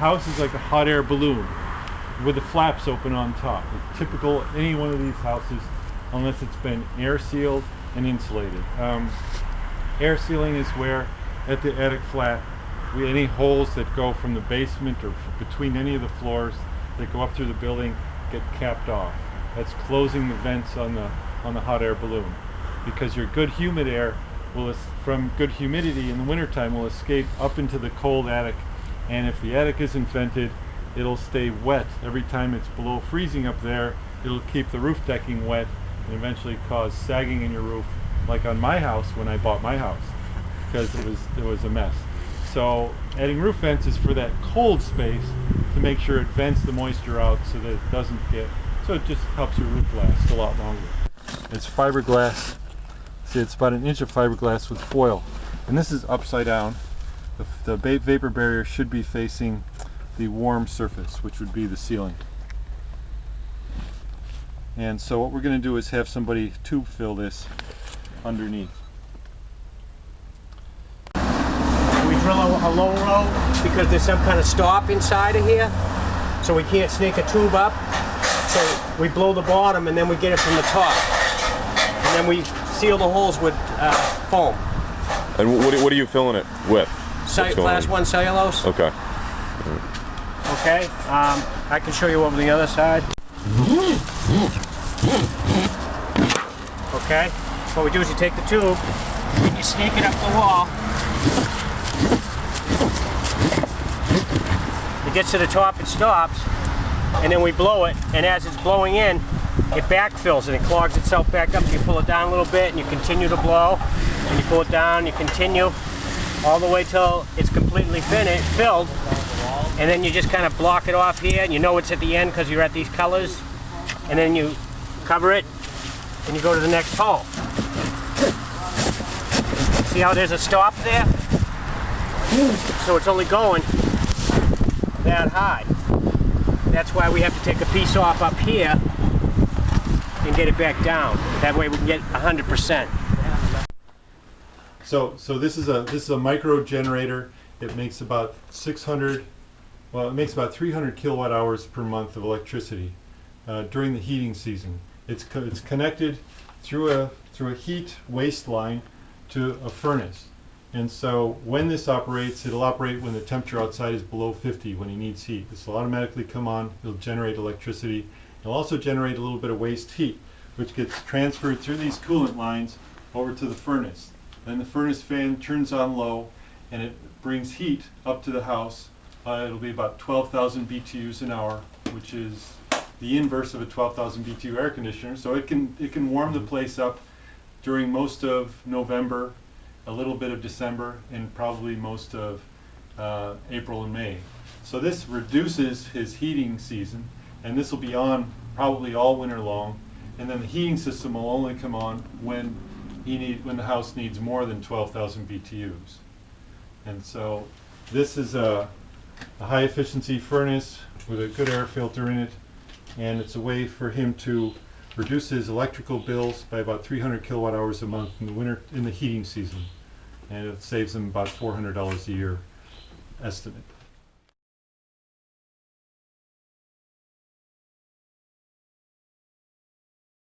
house is like a hot air balloon with the flaps open on top. It's typical any one of these houses, unless it's been air sealed and insulated. Air sealing is where at the attic flat, any holes that go from the basement or between any of the floors that go up through the building get capped off. That's closing the vents on the hot air balloon, because your good humid air from good humidity in the wintertime will escape up into the cold attic, and if the attic isn't vented, it'll stay wet. Every time it's below freezing up there, it'll keep the roof decking wet and eventually cause sagging in your roof, like on my house when I bought my house, because it was a mess. So adding roof vents is for that cold space to make sure it vents the moisture out so that it doesn't so it just helps your roof last a lot longer. It's fiberglass. See, it's about an inch of fiberglass with foil, and this is upside down. The vapor barrier should be facing the warm surface, which would be the ceiling. And so what we're going to do is have somebody tube fill this underneath. We drill a low row because there's some kind of stop inside of here, so we can't snake a tube up. So we blow the bottom and then we get it from the top, and then we seal the holes with foam. And what are you filling it with? Class 1 cellulose. Okay. Okay. I can show you over the other side. Okay. What we do is you take the tube and you snake it up the wall. It gets to the top, it stops, and then we blow it, and as it's blowing in, it backfills and it clogs itself back up. You pull it down a little bit and you continue to blow, and you pull it down, you continue all the way till it's completely filled, and then you just kind of block it off here, and you know it's at the end because you're at these colors, and then you cover it and you go to the next hole. See how there's a stop there? So it's only going that high. That's why we have to take a piece off up here and get it back down. That way we can get 100%. So this is a micro generator. It makes about 300 kilowatt hours per month of electricity during the heating season. It's connected through a heat waste line to a furnace. And so when this operates, it'll operate when the temperature outside is below 50 when he needs heat. This will automatically come on, it'll generate electricity. It'll also generate a little bit of waste heat, which gets transferred through these coolant lines over to the furnace. Then the furnace fan turns on low and it brings heat up to the house. It'll be about 12,000 BTUs an hour, which is the inverse of a 12,000 BTU air conditioner. So it can warm the place up during most of November, a little bit of December, and probably most of April and May. So this reduces his heating season, and this will be on probably all winter long, and then the heating system will only come on when the house needs more than 12,000 BTUs. And so this is a high efficiency furnace with a good air filter in it, and it's a way for him to reduce his electrical bills by about 300 kilowatt hours a month in the heating season, and it saves him about $400 a year estimate.